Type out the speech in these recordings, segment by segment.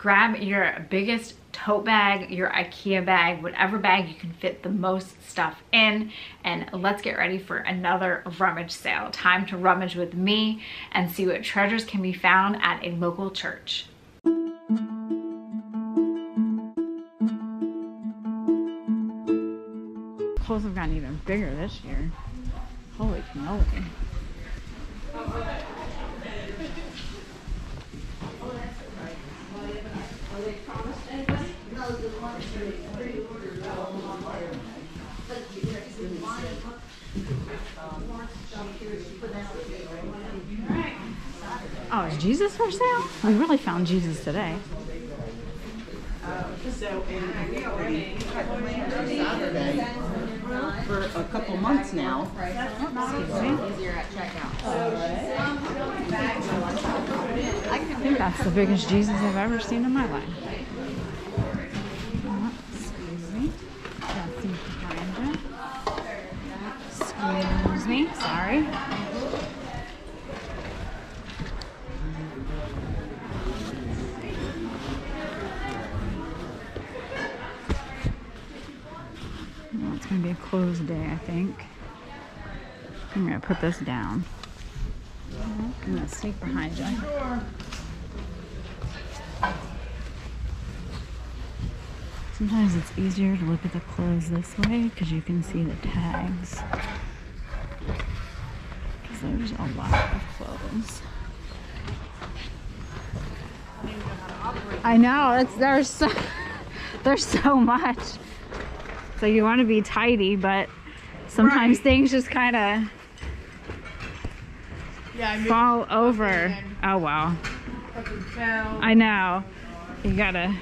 grab your biggest tote bag, your IKEA bag, whatever bag you can fit the most stuff in, and let's get ready for another rummage sale. Time to rummage with me and see what treasures can be found at a local church. Clothes have gotten even bigger this year. Holy cannoli. Oh, is Jesus for sale? We really found Jesus today. So Saturday for a couple months now. Excuse me. Easier at checkout. I think that's the biggest Jesus I've ever seen in my life. Excuse me. That's behind you. Excuse me. Sorry. Well, it's going to be a closed day, I think. I'm going to put this down. I'm going to sneak behind you. Sometimes it's easier to look at the clothes this way because you can see the tags. Because there's a lot of clothes. I know, there's so much. So you want to be tidy, but sometimes things just kind of fall over. Oh wow. I know. You gotta.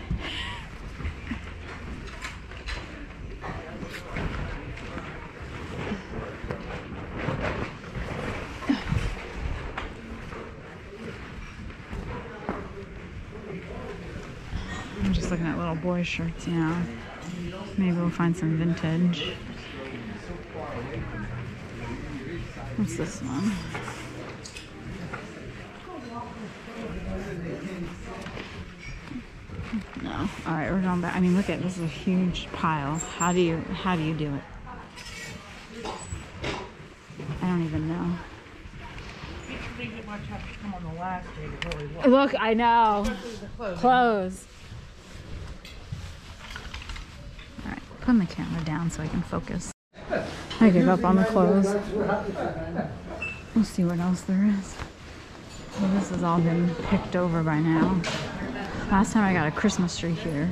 I'm just looking at little boy shirts now. Maybe we'll find some vintage. What's this one? No. All right, we're going back. I mean, look at this is a huge pile. How do you do it? I don't even know. Look, I know. Clothes. All right, putting the camera down so I can focus. I give up on the clothes. We'll see what else there is. Well, this has all been picked over by now. Last time I got a Christmas tree here.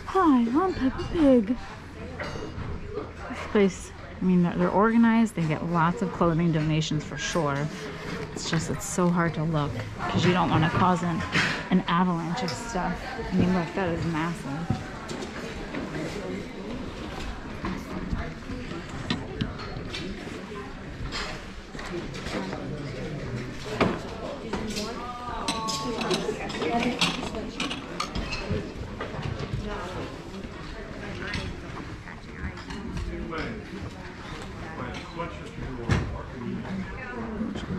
Hi, I'm Peppa Pig. This place, I mean, they're organized. They get lots of clothing donations for sure. It's just, it's so hard to look because you don't want to cause an avalanche of stuff. I mean, look, that is massive.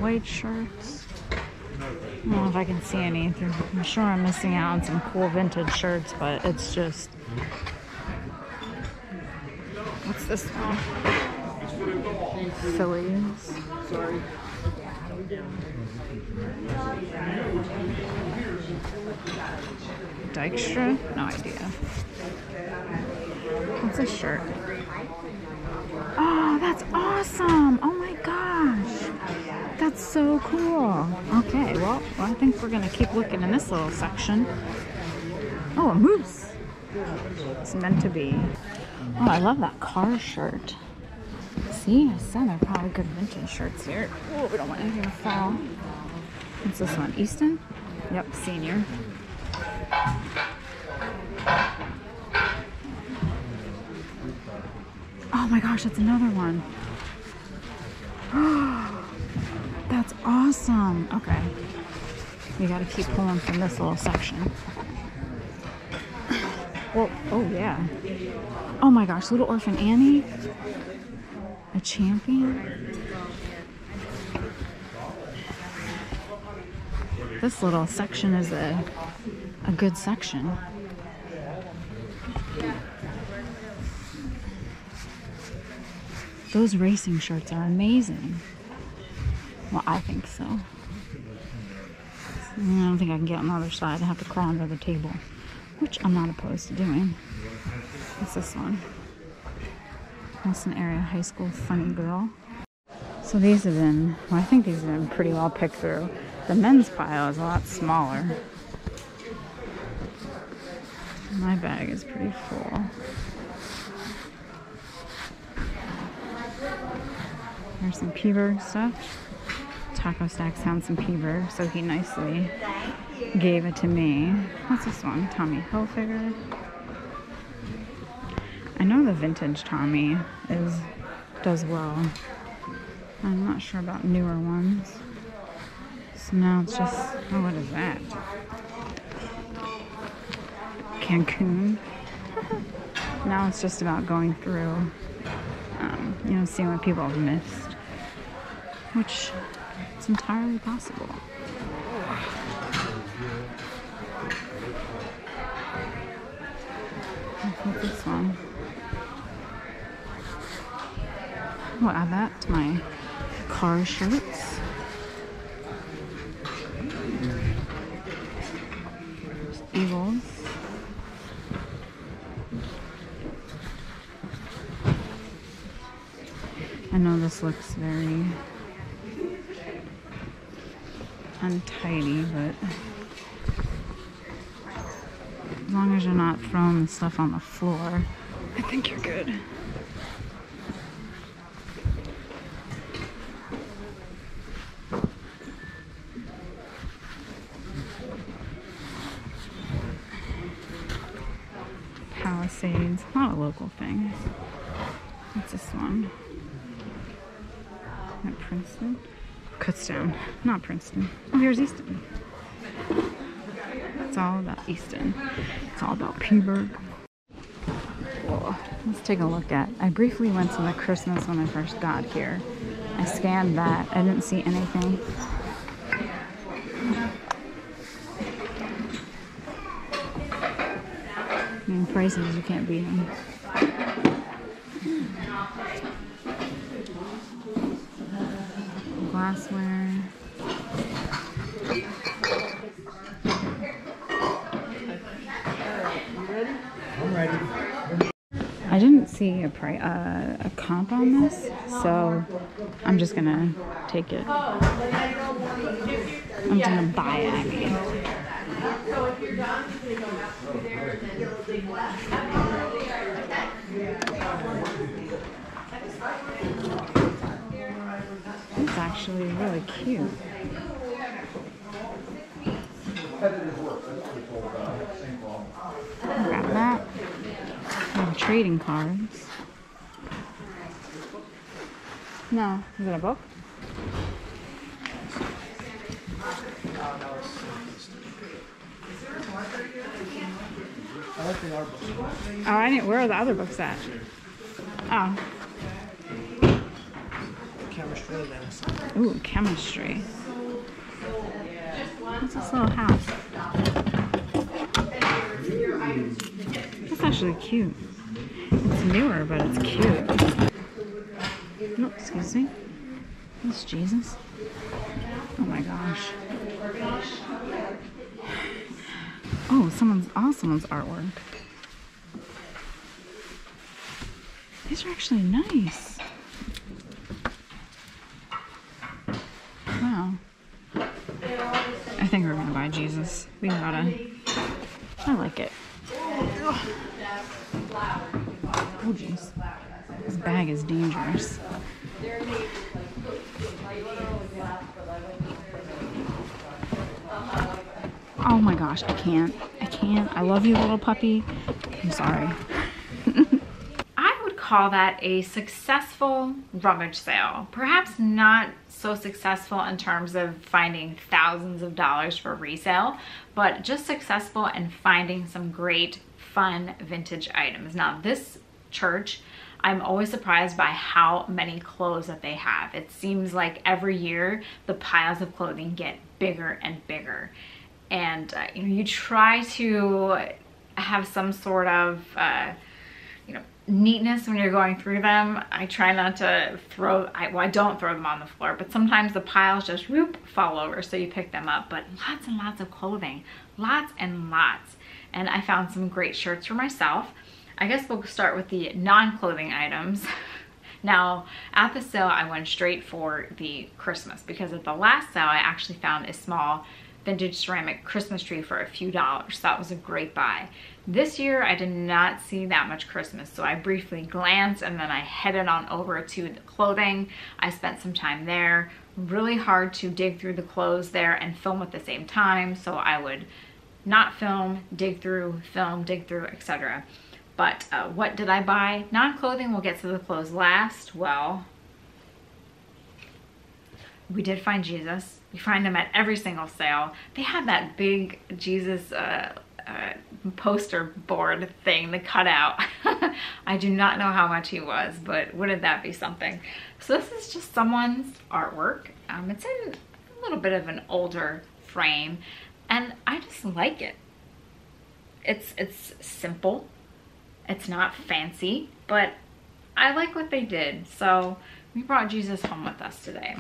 White shirts. I don't know if I can see any. I'm sure I'm missing out on some cool vintage shirts, but it's just... What's this one? Phillies. Sorry. Dykstra? No idea. What's a shirt? Oh, that's awesome! Oh my gosh! That's That's so cool. Okay, well, I think we're gonna keep looking in this little section. Oh, a moose. It's meant to be. Oh, I love that car shirt. See, I said there are probably good vintage shirts here. Oh, we don't want anything to fall. What's this one? Easton? Yep, senior. Oh my gosh, that's another one. That's awesome. Okay. We gotta keep pulling from this little section. Well, oh yeah. Oh my gosh, Little Orphan Annie. A champion. This little section is a good section. Those racing shirts are amazing. Well, I think so. I don't think I can get on the other side. I have to crawl under the table, which I'm not opposed to doing. What's this one? Wilson Area High School Funny Girl. So these have been, well, I think these have been pretty well picked through. The men's pile is a lot smaller. My bag is pretty full. There's some Peaberg stuff. Taco Stacks found some Peaberg, so he nicely gave it to me. What's this one? Tommy Hilfiger. I know the vintage Tommy does well. I'm not sure about newer ones. So now it's just, oh, what is that? Cancun. Now it's just about going through, seeing what people have missed, which is entirely possible. What's this one? I'll add that to my car shirts. Eagles. I know this looks very untidy, but as long as you're not throwing the stuff on the floor, I think you're good. Palisades, not a local thing. What's this one? At Princeton? Kutztown, not Princeton. Oh, here's Easton. It's all about Easton. It's all about Peaberg. Whoa. Let's take a look at. I briefly went to the Christmas when I first got here. I scanned that. I didn't see anything. I mean, prices, you can't beat them. Glassware. I'm ready. I didn't see a comp on this, so I'm just gonna take it. I'm gonna buy Abby. It's actually really cute. Grab that. And trading cards. No, is it a book? I like the art book. Oh, I didn't. Where are the other books at? Oh. Chemistry, Dennis. Ooh, chemistry. What's this little house? That's actually cute. It's newer, but it's cute. No, excuse me. It's Jesus. Oh my gosh. Oh, someone's artwork. These are actually nice. Wow. my Jesus. We gotta. I like it. Oh jeez. This bag is dangerous. Oh my gosh, I can't. I love you, little puppy. I'm sorry. I would call that a successful rummage sale. Perhaps not so successful in terms of finding thousands of dollars for resale, but just successful in finding some great, fun vintage items. Now, this church, I'm always surprised by how many clothes that they have. It seems like every year the piles of clothing get bigger and bigger. And you know, you try to have some sort of you know, neatness when you're going through them. I try not to throw, I don't throw them on the floor, but sometimes the piles just whoop, fall over, so you pick them up. But lots and lots of clothing, lots and lots. And I found some great shirts for myself. I guess we'll start with the non-clothing items. Now, at the sale, I went straight for the Christmas, because at the last sale, I actually found a small vintage ceramic Christmas tree for a few dollars. That was a great buy. This year, I did not see that much Christmas, so I briefly glanced and then I headed on over to the clothing. I spent some time there. Really hard to dig through the clothes there and film at the same time, so I would not film, dig through, film, dig through, etc. But what did I buy? Non-clothing, we'll get to the clothes last. Well, we did find Jesus. You find them at every single sale. They had that big Jesus poster board thing, the cutout. I do not know how much he was, but wouldn't that be something? So this is just someone's artwork. It's in a little bit of an older frame, and I just like it. It's simple. It's not fancy, but I like what they did. So we brought Jesus home with us today.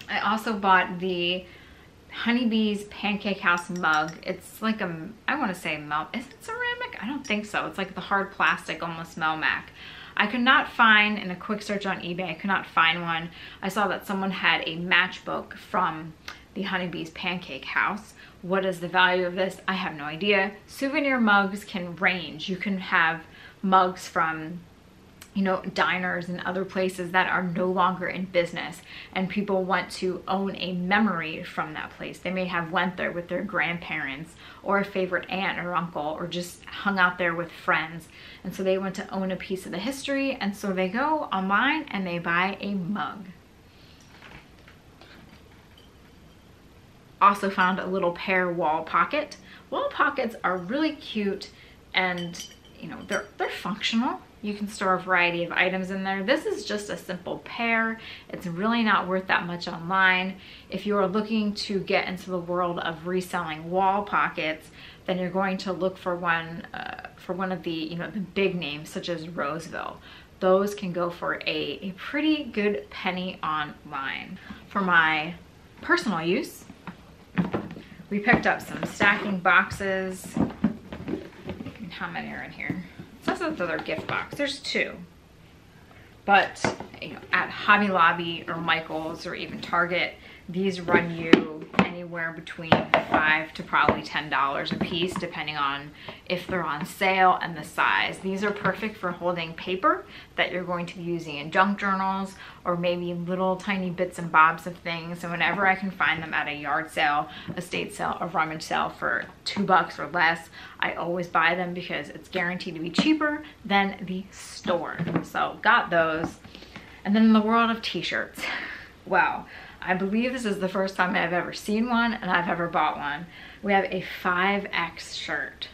I also bought the Honeybee's Pancake House mug. It's like a, I want to say is it ceramic? I don't think so. It's like the hard plastic, almost Melmac. I could not find, in a quick search on eBay, I could not find one. I saw that someone had a matchbook from the Honeybee's Pancake House. What is the value of this? I have no idea. Souvenir mugs can range. You can have mugs from, you know, diners and other places that are no longer in business, and people want to own a memory from that place. They may have went there with their grandparents or a favorite aunt or uncle, or just hung out there with friends, and so they want to own a piece of the history, and so they go online and they buy a mug. Also found a little pear wall pocket. Wall pockets are really cute, and you know, they're functional. You can store a variety of items in there. This is just a simple pear. It's really not worth that much online. If you are looking to get into the world of reselling wall pockets, then you're going to look for one of the, you know, the big names such as Roseville. Those can go for a pretty good penny online. For my personal use, we picked up some stacking boxes. And how many are in here? This is another gift box. There's 2. But you know, at Hobby Lobby or Michael's or even Target, these run you anywhere between $5 to probably $10 a piece, depending on if they're on sale and the size. These are perfect for holding paper that you're going to be using in junk journals, or maybe little tiny bits and bobs of things. And whenever I can find them at a yard sale, estate sale, a rummage sale for $2 or less, I always buy them because it's guaranteed to be cheaper than the store. So got those. And then in the world of t-shirts, wow. I believe this is the first time I've ever seen one and I've ever bought one. We have a 5X shirt.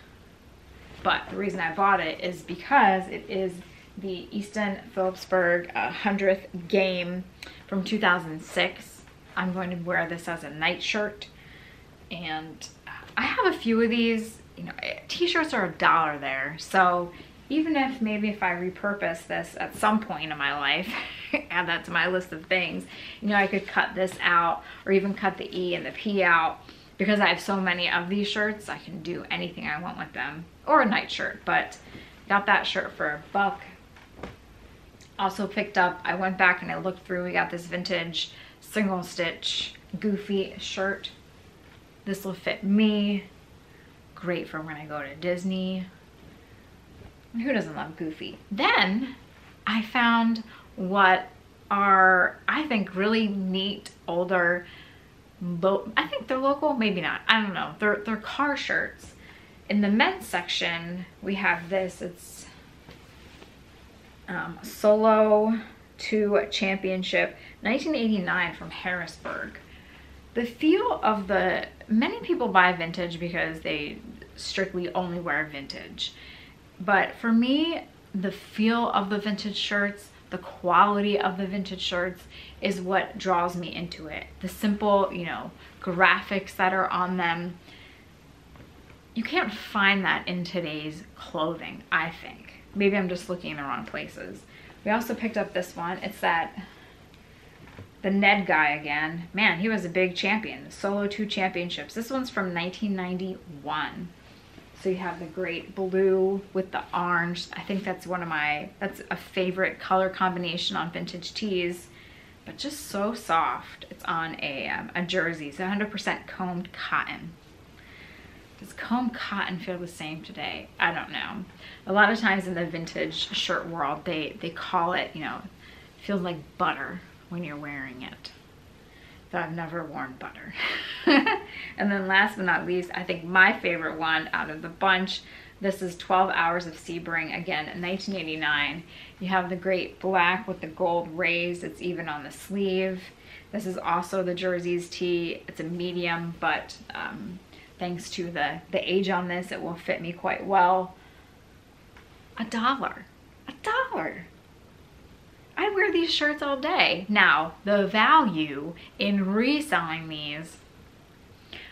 But the reason I bought it is because it is the Easton Phillipsburg 100th game from 2006. I'm going to wear this as a night shirt. And I have a few of these. You know, t-shirts are $1 there. So even if if I repurpose this at some point in my life, add that to my list of things, you know, I could cut this out or even cut the E and the P out. Because I have so many of these shirts, I can do anything I want with them. Or a night shirt, but got that shirt for $1. Also picked up, I went back and I looked through, we got this vintage single stitch Goofy shirt. This will fit me. Great for when I go to Disney. Who doesn't love Goofy? Then I found what are, I think, really neat older, I think they're local, maybe not, I don't know. They're car shirts. In the men's section, we have this. It's Solo 2 Championship 1989 from Harrisburg. The feel of the, many people buy vintage because they strictly only wear vintage. But for me, the feel of the vintage shirts, the quality of the vintage shirts is what draws me into it. The simple, you know, graphics that are on them. You can't find that in today's clothing, I think. Maybe I'm just looking in the wrong places. We also picked up this one. It's the Ned guy again. Man, he was a big champion. Solo 2 Championships. This one's from 1991. So you have the great blue with the orange. I think that's that's a favorite color combination on vintage tees, but just so soft. It's on a jersey. It's 100% combed cotton. Does combed cotton feel the same today? I don't know. A lot of times in the vintage shirt world, they call it, you know, it feels like butter when you're wearing it. Though I've never worn butter. And then last but not least, I think my favorite one out of the bunch, this is 12 Hours of Sebring, again, 1989. You have the great black with the gold rays. It's even on the sleeve. This is also the Jersey's tee. It's a medium, but thanks to the age on this, it will fit me quite well. $1. $1. I wear these shirts all day. Now, the value in reselling these,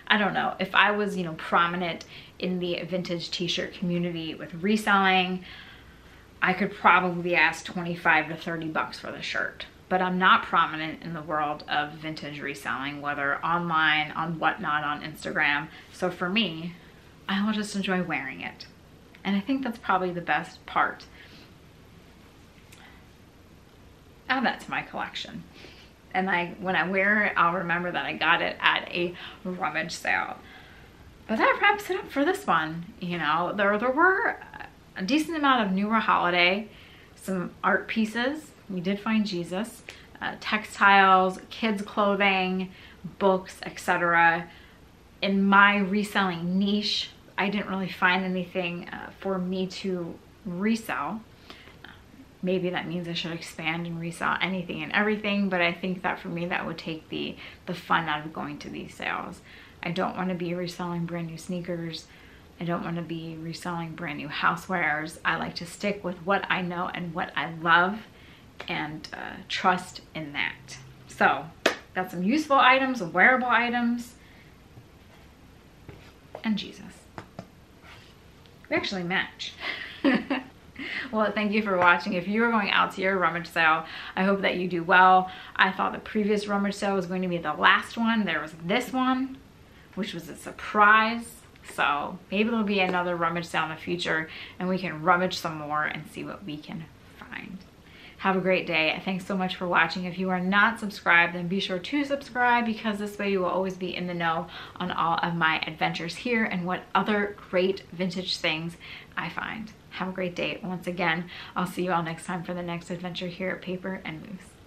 I don't know. If I was, you know, prominent in the vintage t-shirt community with reselling, I could probably ask 25 to 30 bucks for the shirt. But I'm not prominent in the world of vintage reselling, whether online, on whatnot, on Instagram. So for me, I will just enjoy wearing it. And I think that's probably the best part. Add that to my collection. And when I wear it, I'll remember that I got it at a rummage sale. But that wraps it up for this one. You know, there were a decent amount of newer holiday, some art pieces. We did find Jesus, textiles, kids clothing, books, etc. In my reselling niche, I didn't really find anything for me to resell. Maybe that means I should expand and resell anything and everything, but I think that for me that would take the fun out of going to these sales. I don't want to be reselling brand new sneakers. I don't want to be reselling brand new housewares. I like to stick with what I know and what I love and trust in that. So got some useful items, wearable items, and Jesus. We actually match. Well, thank you for watching. If you are going out to your rummage sale, I hope that you do well. I thought the previous rummage sale was going to be the last one. There was this one, which was a surprise. So maybe there'll be another rummage sale in the future and we can rummage some more and see what we can find. Have a great day. Thanks so much for watching. If you are not subscribed, then be sure to subscribe, because this way you will always be in the know on all of my adventures here and what other great vintage things I find. Have a great day. Once again, I'll see you all next time for the next adventure here at Paper and Moose.